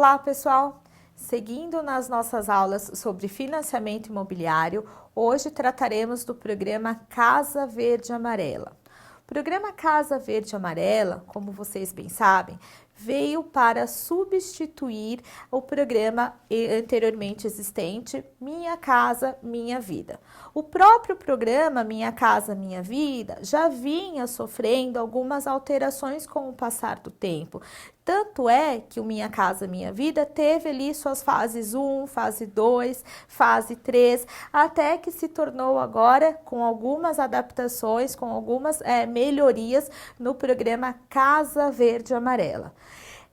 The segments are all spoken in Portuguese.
Olá, pessoal! Seguindo nas nossas aulas sobre financiamento imobiliário, hoje trataremos do programa Casa Verde Amarela. O programa Casa Verde Amarela, como vocês bem sabem, veio para substituir o programa anteriormente existente Minha Casa Minha Vida. O próprio programa Minha Casa Minha Vida já vinha sofrendo algumas alterações com o passar do tempo. Tanto é que o Minha Casa Minha Vida teve ali suas fases 1, fase 2, fase 3, até que se tornou agora com algumas adaptações, com algumas melhorias no programa Casa Verde Amarela.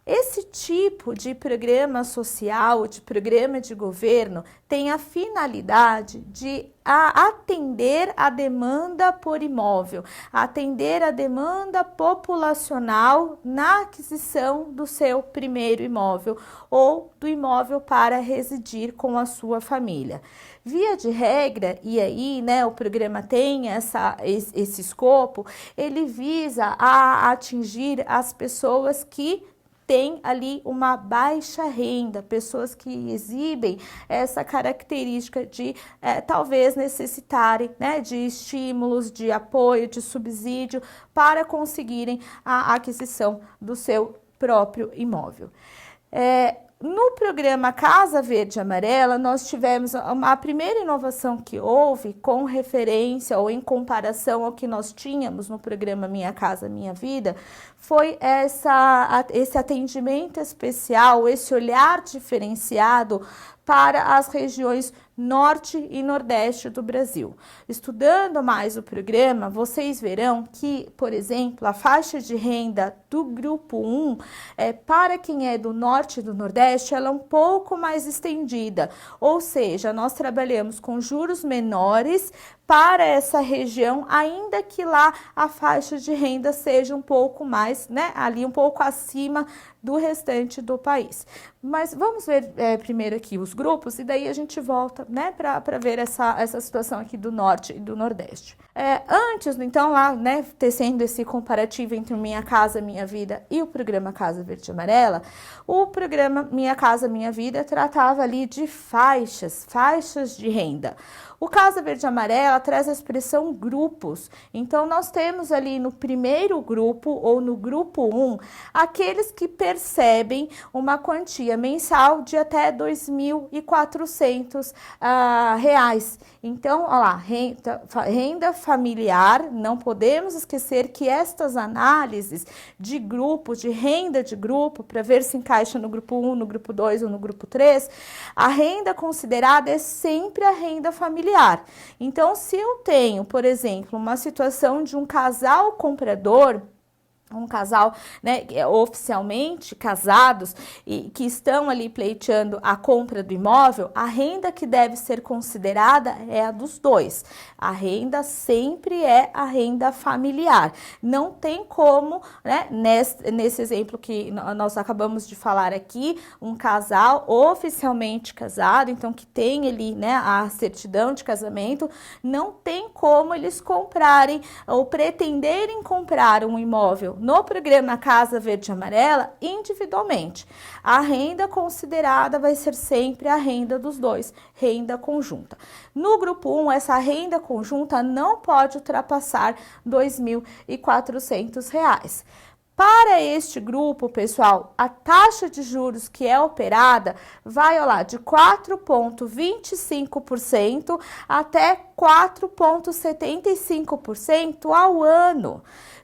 Esse tipo de programa social, de programa de governo, tem a finalidade de atender a demanda por imóvel, atender a demanda populacional na aquisição do seu primeiro imóvel ou do imóvel para residir com a sua família. Via de regra, e aí, né, o programa tem esse escopo, ele visa atingir as pessoas que tem ali uma baixa renda, pessoas que exibem essa característica de talvez necessitarem, né, de estímulos, de apoio, de subsídio para conseguirem a aquisição do seu próprio imóvel. No programa Casa Verde Amarela, nós tivemos a primeira inovação que houve com referência ou em comparação ao que nós tínhamos no programa Minha Casa Minha Vida, foi esse atendimento especial, esse olhar diferenciado para as regiões norte e nordeste do Brasil. Estudando mais o programa, vocês verão que, por exemplo, a faixa de renda do grupo 1, para quem é do norte e do nordeste, ela é um pouco mais estendida, ou seja, nós trabalhamos com juros menores para essa região, ainda que lá a faixa de renda seja um pouco mais, né, ali um pouco acima do restante do país. Mas vamos ver primeiro aqui os grupos e daí a gente volta, né, para ver essa situação aqui do norte e do nordeste. Antes, então, lá, né, tecendo esse comparativo entre o Minha Casa Minha Vida e o programa Casa Verde Amarela, o programa Minha Casa Minha Vida tratava ali de faixas de renda. O Casa Verde Amarela traz a expressão grupos, então nós temos ali no primeiro grupo ou no grupo 1, aqueles que percebem uma quantia mensal de até R$ 2.400. Então, olha lá, renda familiar, não podemos esquecer que estas análises de grupo, de renda de grupo, para ver se encaixa no grupo 1, no grupo 2 ou no grupo 3, a renda considerada é sempre a renda familiar. Então, se eu tenho, por exemplo, uma situação de um casal comprador, um casal, né, oficialmente casados e que estão ali pleiteando a compra do imóvel, a renda que deve ser considerada é a dos dois. A renda sempre é a renda familiar. Não tem como, né, nesse exemplo que nós acabamos de falar aqui, um casal oficialmente casado, então que tem ali, né, a certidão de casamento, não tem como eles comprarem ou pretenderem comprar um imóvel no programa Casa Verde Amarela individualmente. A renda considerada vai ser sempre a renda dos dois, renda conjunta. No grupo 1, essa renda conjunta não pode ultrapassar R$ 2.400. Para este grupo, pessoal, a taxa de juros que é operada vai lá, de 4,25% até 4,75% ao ano.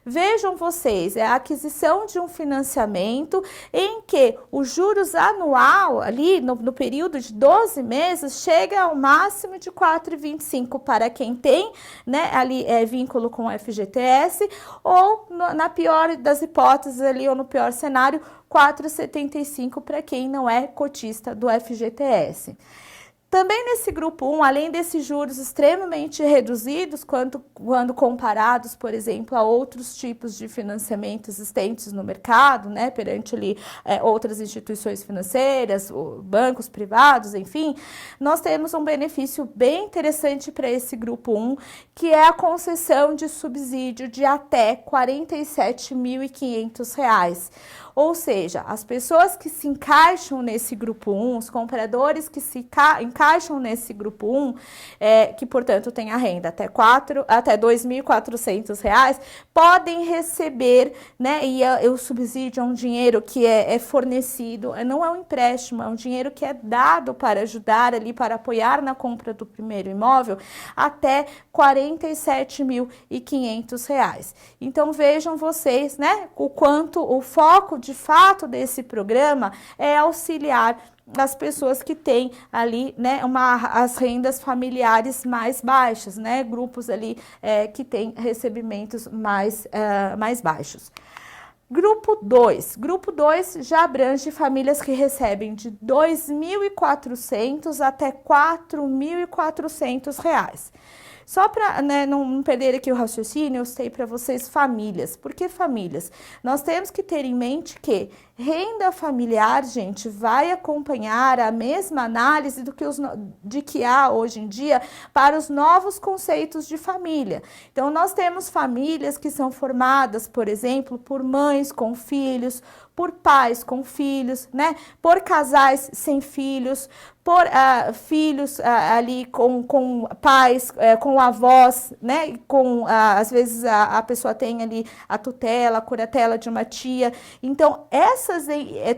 Vejam vocês, é a aquisição de um financiamento em que os juros anual, ali no período de 12 meses, chega ao máximo de 4,25% para quem tem, né, ali vínculo com o FGTS, ou na pior das hipóteses ali, ou no pior cenário, 4,75% para quem não é cotista do FGTS. Também nesse grupo 1, além desses juros extremamente reduzidos quando comparados, por exemplo, a outros tipos de financiamento existentes no mercado, né, perante ali outras instituições financeiras, bancos privados, enfim, nós temos um benefício bem interessante para esse grupo 1, que é a concessão de subsídio de até R$ 47.500. Ou seja, as pessoas que se encaixam nesse grupo 1, os compradores que se encaixam nesse grupo 1, que portanto tem a renda até R$ 2.400, podem receber, né? E o subsídio é um dinheiro que é fornecido, não é um empréstimo, é um dinheiro que é dado para ajudar ali, para apoiar na compra do primeiro imóvel, até R$ 47.500. Então vejam vocês, né, o quanto o foco de fato desse programa é auxiliar as pessoas que têm ali, né, as rendas familiares mais baixas, né, grupos ali que têm recebimentos mais baixos. Grupo 2 já abrange famílias que recebem de R$ 2.400 até R$ 4.400. Só para, né, não perder aqui o raciocínio, eu sei para vocês famílias. Por que famílias? Nós temos que ter em mente que renda familiar, gente, vai acompanhar a mesma análise de que há hoje em dia para os novos conceitos de família. Então, nós temos famílias que são formadas, por exemplo, por mães com filhos, por pais com filhos, né? Por casais sem filhos, por filhos ali com pais, com avós, né? Às vezes a pessoa tem ali a tutela, a curatela de uma tia. Então,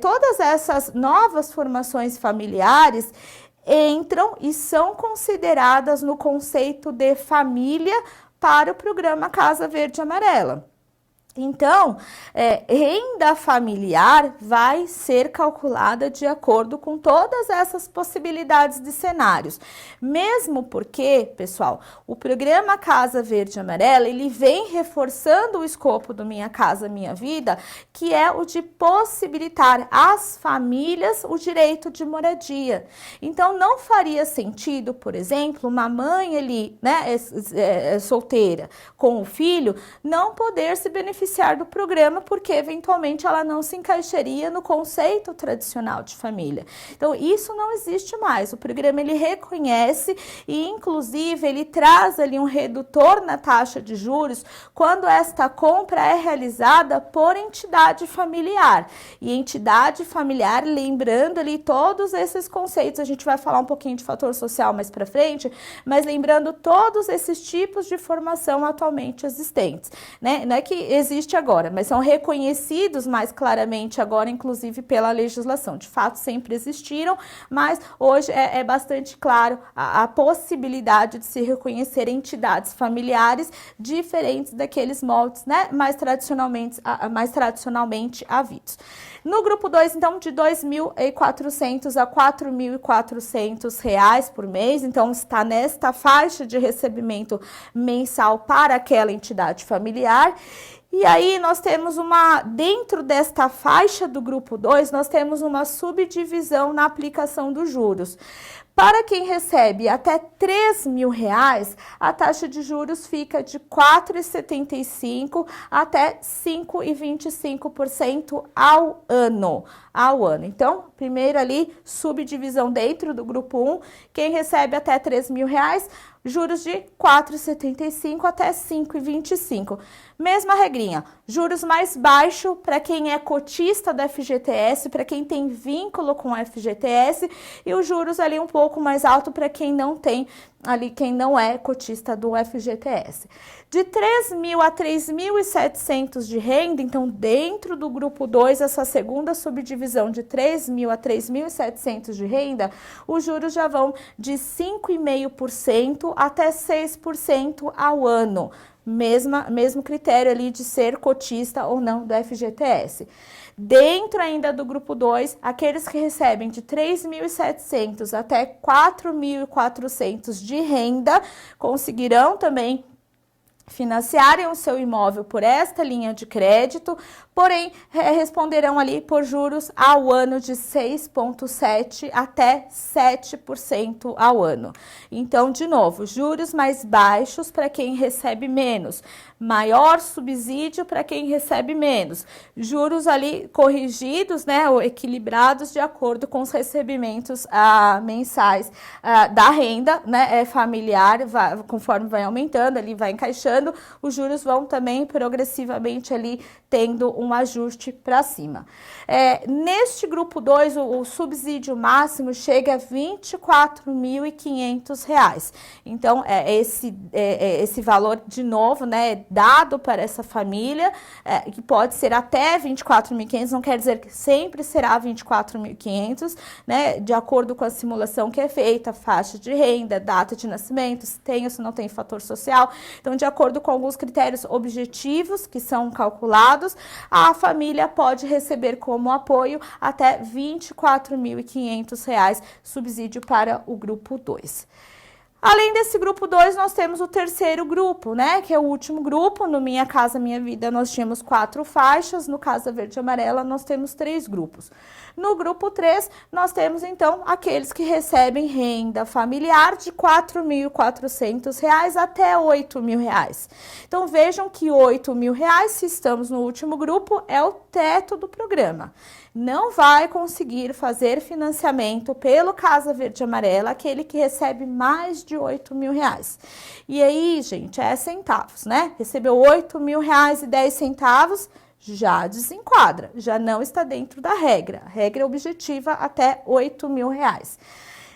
todas essas novas formações familiares entram e são consideradas no conceito de família para o programa Casa Verde e Amarela. Então, renda familiar vai ser calculada de acordo com todas essas possibilidades de cenários. Mesmo porque, pessoal, o programa Casa Verde e Amarela, ele vem reforçando o escopo do Minha Casa Minha Vida, que é o de possibilitar às famílias o direito de moradia. Então, não faria sentido, por exemplo, uma mãe ali, né, solteira, com o filho, não poder se beneficiar do programa, porque eventualmente ela não se encaixaria no conceito tradicional de família. Então, isso não existe mais. O programa, ele reconhece e, inclusive, ele traz ali um redutor na taxa de juros quando esta compra é realizada por entidade familiar. E entidade familiar, lembrando ali todos esses conceitos, a gente vai falar um pouquinho de fator social mais para frente, mas lembrando todos esses tipos de formação atualmente existentes, né? Não é que existe agora, mas são reconhecidos mais claramente agora, inclusive pela legislação. De fato, sempre existiram, mas hoje é bastante claro a possibilidade de se reconhecer entidades familiares diferentes daqueles moldes, né, mais tradicionalmente havidos. No grupo 2, então, de R$ 2.400 a R$ 4.400 por mês, então está nesta faixa de recebimento mensal para aquela entidade familiar. E aí nós temos dentro desta faixa do grupo 2, nós temos uma subdivisão na aplicação dos juros. Para quem recebe até R$ 3.000, a taxa de juros fica de 4,75% até 5,25% ao ano. Então, primeiro ali, subdivisão dentro do grupo 1, quem recebe até R$ 3.000, juros de 4,75 até 5,25. Mesma regrinha, juros mais baixo para quem é cotista do FGTS, para quem tem vínculo com o FGTS, e os juros ali um pouco mais alto para quem não tem, ali quem não é cotista do FGTS. De 3.000 a 3.700 de renda, então dentro do grupo 2, essa segunda subdivisão de 3.000 a 3.700 de renda, os juros já vão de 5,5% até 6% ao ano. Mesmo critério ali de ser cotista ou não do FGTS. Dentro ainda do grupo 2, aqueles que recebem de 3.700 até 4.400 de renda conseguirão também financiarem o seu imóvel por esta linha de crédito, porém responderão ali por juros ao ano de 6,7% até 7% ao ano. Então, de novo, juros mais baixos para quem recebe menos, maior subsídio para quem recebe menos, juros ali corrigidos, né, ou equilibrados de acordo com os recebimentos mensais da renda, né, familiar, conforme vai aumentando, ali vai encaixando, os juros vão também progressivamente ali tendo um ajuste para cima. Neste grupo 2, o subsídio máximo chega a R$ 24.500. Então, esse valor, de novo, né, dado para essa família, que pode ser até 24.500, não quer dizer que sempre será 24.500, né, de acordo com a simulação que é feita, faixa de renda, data de nascimento, se tem ou se não tem fator social. Então, de acordo com alguns critérios objetivos que são calculados, a família pode receber como apoio até R$ 24.500 subsídio para o grupo 2. Além desse grupo 2, nós temos o terceiro grupo, né, que é o último grupo. No Minha Casa Minha Vida nós tínhamos 4 faixas, no Casa Verde e Amarela nós temos 3 grupos. No grupo 3, nós temos então aqueles que recebem renda familiar de R$ 4.400 até R$ 8.000. Então vejam que R$ 8.000, se estamos no último grupo, é o teto do programa. Não vai conseguir fazer financiamento pelo Casa Verde e Amarela aquele que recebe mais de R$ 8.000. E aí, gente, é centavos, né? Recebeu R$ 8.000,10, já desenquadra, já não está dentro da regra. A regra objetiva até R$ 8.000.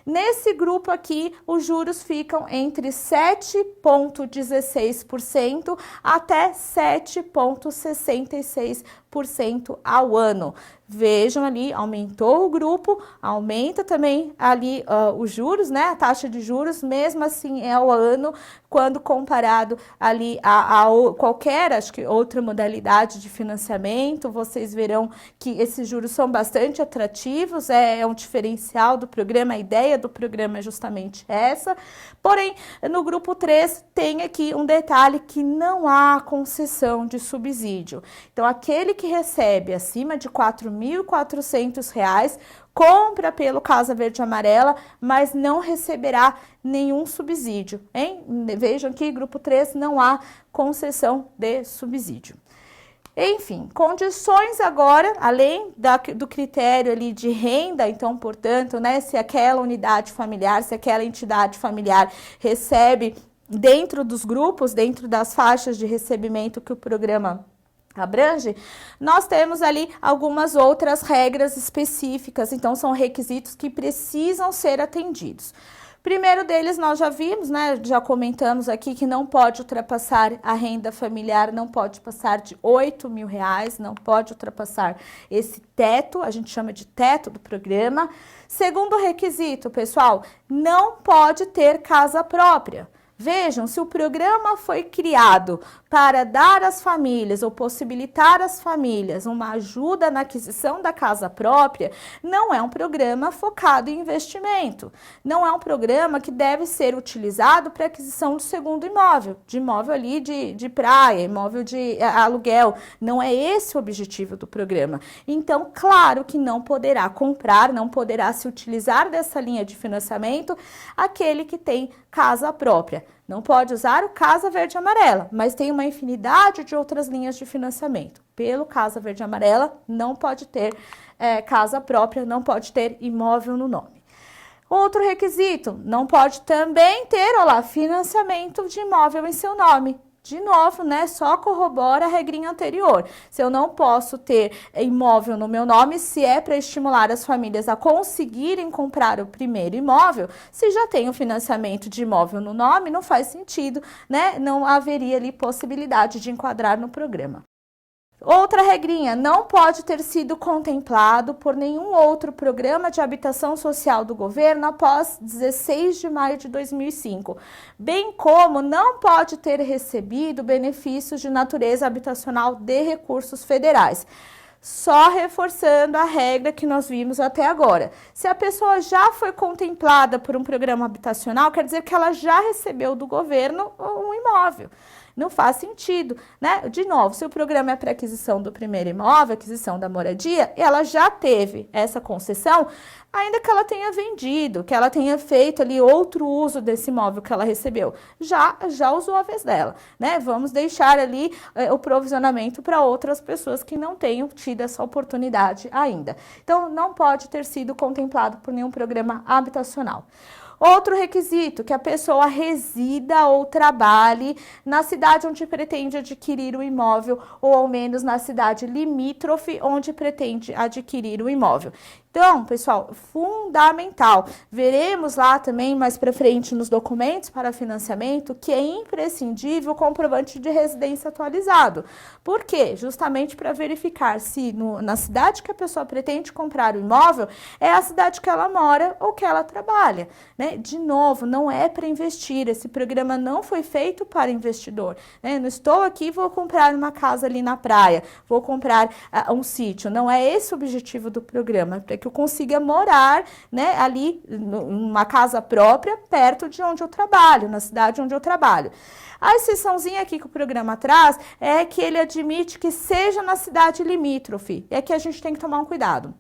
Nesse grupo aqui, os juros ficam entre 7,16% até 7,66% ao ano. Vejam ali, aumentou o grupo, aumenta também ali os juros, né? A taxa de juros, mesmo assim é ao ano, quando comparado ali a qualquer, acho que outra modalidade de financiamento, vocês verão que esses juros são bastante atrativos, é um diferencial do programa, a ideia do programa é justamente essa. Porém, no grupo 3 tem aqui um detalhe que não há concessão de subsídio. Então, aquele que recebe acima de R$ 4.400 compra pelo Casa Verde e Amarela, mas não receberá nenhum subsídio, hein? Vejam que grupo 3 não há concessão de subsídio. Enfim, condições agora, além do critério ali de renda, então, portanto, né, se aquela unidade familiar, se aquela entidade familiar recebe dentro dos grupos, dentro das faixas de recebimento que o programa abrange, nós temos ali algumas outras regras específicas, então são requisitos que precisam ser atendidos. Primeiro deles nós já vimos, né, já comentamos aqui que não pode ultrapassar a renda familiar, não pode passar de R$ 8.000, não pode ultrapassar esse teto, a gente chama de teto do programa. Segundo requisito, pessoal, não pode ter casa própria. Vejam, se o programa foi criado para dar às famílias ou possibilitar às famílias uma ajuda na aquisição da casa própria, não é um programa focado em investimento. Não é um programa que deve ser utilizado para aquisição do segundo imóvel, de imóvel ali de praia, imóvel de aluguel. Não é esse o objetivo do programa. Então, claro que não poderá comprar, não poderá se utilizar dessa linha de financiamento aquele que tem casa própria. Não pode usar o Casa Verde e Amarela, mas tem uma infinidade de outras linhas de financiamento. Pelo Casa Verde e Amarela, não pode ter casa própria, não pode ter imóvel no nome. Outro requisito, não pode também ter, olha lá, financiamento de imóvel em seu nome. De novo, né, só corrobora a regrinha anterior. Se eu não posso ter imóvel no meu nome, se é para estimular as famílias a conseguirem comprar o primeiro imóvel, se já tem o financiamento de imóvel no nome, não faz sentido, né? Não haveria ali possibilidade de enquadrar no programa. Outra regrinha, não pode ter sido contemplado por nenhum outro programa de habitação social do governo após 16 de maio de 2005, bem como não pode ter recebido benefícios de natureza habitacional de recursos federais. Só reforçando a regra que nós vimos até agora. Se a pessoa já foi contemplada por um programa habitacional, quer dizer que ela já recebeu do governo um imóvel. Não faz sentido, né? De novo, se o programa é para aquisição do primeiro imóvel, aquisição da moradia, ela já teve essa concessão, ainda que ela tenha vendido, que ela tenha feito ali outro uso desse imóvel que ela recebeu, já usou a vez dela, né? Vamos deixar ali o provisionamento para outras pessoas que não tenham tido essa oportunidade ainda. Então, não pode ter sido contemplado por nenhum programa habitacional. Outro requisito, que a pessoa resida ou trabalhe na cidade onde pretende adquirir o imóvel ou ao menos na cidade limítrofe onde pretende adquirir o imóvel. Então, pessoal, fundamental. Veremos lá também mais para frente nos documentos para financiamento que é imprescindível o comprovante de residência atualizado. Por quê? Justamente para verificar se na cidade que a pessoa pretende comprar o imóvel é a cidade que ela mora ou que ela trabalha, né? De novo, não é para investir. Esse programa não foi feito para investidor, né? Não estou aqui, vou comprar uma casa ali na praia, vou comprar um sítio. Não é esse o objetivo do programa, para que eu consiga morar, né, ali numa casa própria, perto de onde eu trabalho, na cidade onde eu trabalho. A exceçãozinha aqui que o programa traz é que ele admite que seja na cidade limítrofe. É que a gente tem que tomar um cuidado.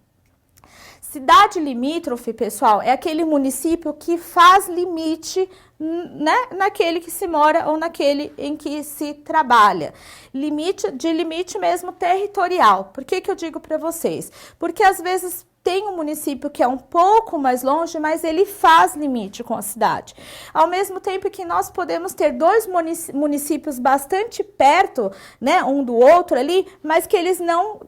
Cidade limítrofe, pessoal, é aquele município que faz limite, né, naquele que se mora ou naquele em que se trabalha. Limite mesmo territorial. Por que eu digo para vocês? Porque às vezes tem um município que é um pouco mais longe, mas ele faz limite com a cidade. Ao mesmo tempo que nós podemos ter dois municípios bastante perto, né, um do outro ali, mas que eles não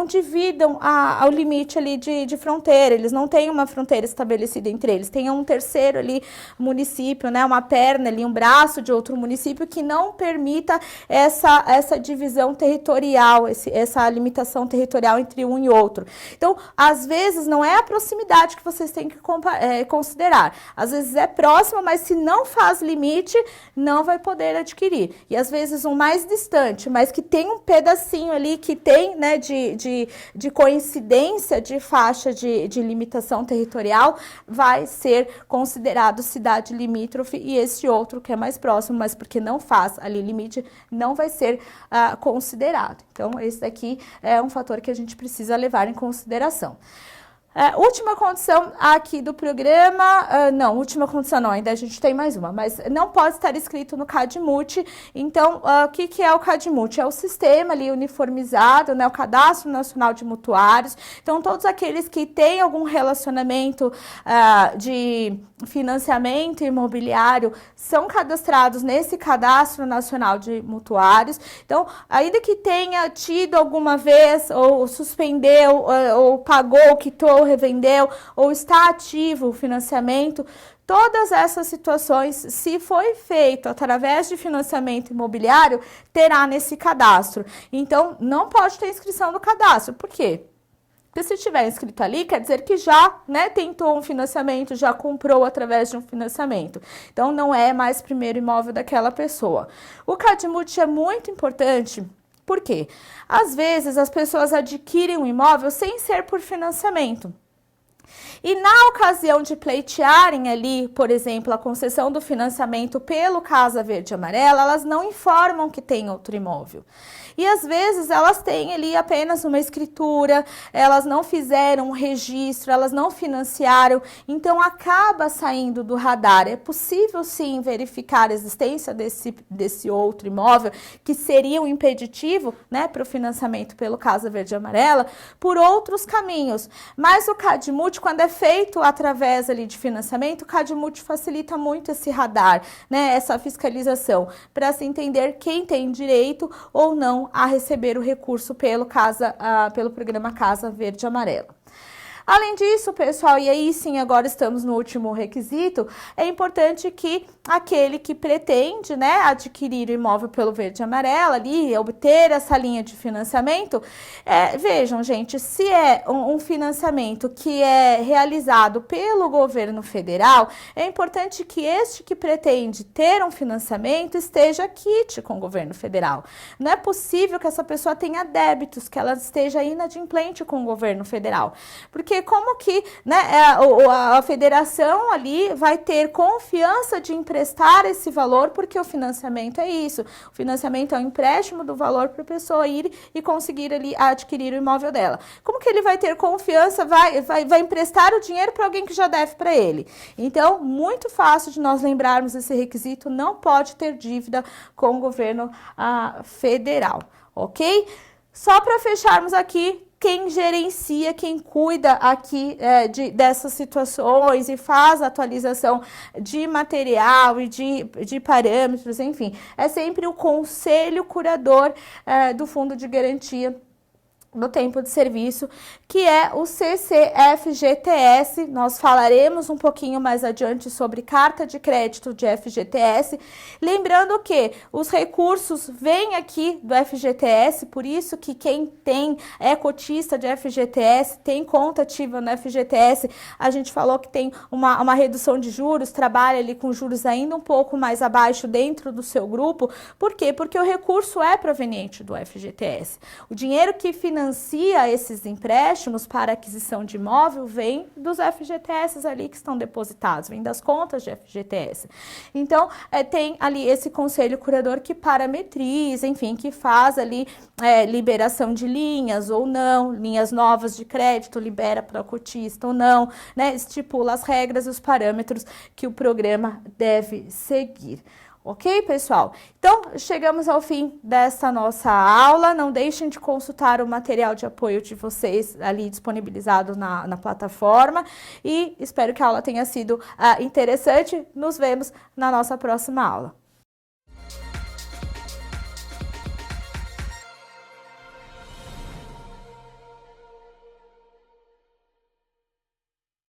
dividam o limite ali de fronteira, eles não têm uma fronteira estabelecida entre eles, tem um terceiro ali município, né, uma perna ali, um braço de outro município que não permita essa divisão territorial, essa limitação territorial entre um e outro. Então, às vezes não é a proximidade que vocês têm que considerar. Às vezes é próximo, mas se não faz limite, não vai poder adquirir. E às vezes um mais distante, mas que tem um pedacinho ali que tem, né, de coincidência de faixa de limitação territorial, vai ser considerado cidade limítrofe, e esse outro que é mais próximo, mas porque não faz ali limite, não vai ser considerado. Então, esse daqui é um fator que a gente precisa levar em consideração. Última condição aqui do programa, não, última condição não, ainda a gente tem mais uma, mas não pode estar escrito no CADMUT. Então, o que é o CADMUT? É o sistema ali uniformizado, né, o Cadastro Nacional de Mutuários. Então, todos aqueles que têm algum relacionamento de financiamento imobiliário são cadastrados nesse Cadastro Nacional de Mutuários. Então, ainda que tenha tido alguma vez, ou suspendeu, ou pagou, quitou, revendeu, ou está ativo o financiamento, todas essas situações, se foi feito através de financiamento imobiliário, terá nesse cadastro. Então, não pode ter inscrição no cadastro. Por quê? Porque se estiver inscrito ali, quer dizer que já, né, tentou um financiamento, já comprou através de um financiamento. Então, não é mais primeiro imóvel daquela pessoa. O CADMUT é muito importante. Por quê? Às vezes as pessoas adquirem um imóvel sem ser por financiamento. E na ocasião de pleitearem ali, por exemplo, a concessão do financiamento pelo Casa Verde e Amarela, elas não informam que tem outro imóvel. E às vezes elas têm ali apenas uma escritura, elas não fizeram um registro, elas não financiaram, então acaba saindo do radar. É possível sim verificar a existência desse outro imóvel, que seria um impeditivo, né, para o financiamento pelo Casa Verde e Amarela, por outros caminhos. Mas o CADMUT, quando é feito através ali de financiamento, o CADMUT facilita muito esse radar, né, essa fiscalização, para se entender quem tem direito ou não a receber o recurso pelo programa Casa Verde e Amarela. Além disso, pessoal, e aí sim, agora estamos no último requisito, é importante que aquele que pretende, né, adquirir o imóvel pelo Verde e Amarela ali, obter essa linha de financiamento, vejam, gente, se é um financiamento que é realizado pelo governo federal, é importante que este que pretende ter um financiamento esteja quite com o governo federal. Não é possível que essa pessoa tenha débitos, que ela esteja inadimplente com o governo federal, porque como que, né, a federação ali vai ter confiança de emprestar esse valor, porque o financiamento é isso. O financiamento é o empréstimo do valor para a pessoa ir e conseguir ali adquirir o imóvel dela. Como que ele vai ter confiança, vai emprestar o dinheiro para alguém que já deve para ele? Então, muito fácil de nós lembrarmos esse requisito, não pode ter dívida com o governo federal, ok? Só para fecharmos aqui, quem gerencia, quem cuida aqui dessas situações e faz a atualização de material e de parâmetros, enfim, é sempre o conselho curador do Fundo de Garantia no tempo de serviço, que é o CCFGTS. Nós falaremos um pouquinho mais adiante sobre carta de crédito de FGTS, lembrando que os recursos vêm aqui do FGTS, por isso que quem é cotista de FGTS, tem conta ativa no FGTS, a gente falou que tem uma redução de juros, trabalha ali com juros ainda um pouco mais abaixo dentro do seu grupo. Por quê? Porque o recurso é proveniente do FGTS. O dinheiro que financia esses empréstimos para aquisição de imóvel vem dos FGTS ali que estão depositados, vem das contas de FGTS. Então, tem ali esse conselho curador que parametriza, enfim, que faz ali liberação de linhas ou não, linhas novas de crédito, libera para o cotista ou não, né? Estipula as regras e os parâmetros que o programa deve seguir. Ok, pessoal? Então, chegamos ao fim dessa nossa aula. Não deixem de consultar o material de apoio de vocês ali disponibilizado na plataforma. E espero que a aula tenha sido interessante. Nos vemos na nossa próxima aula.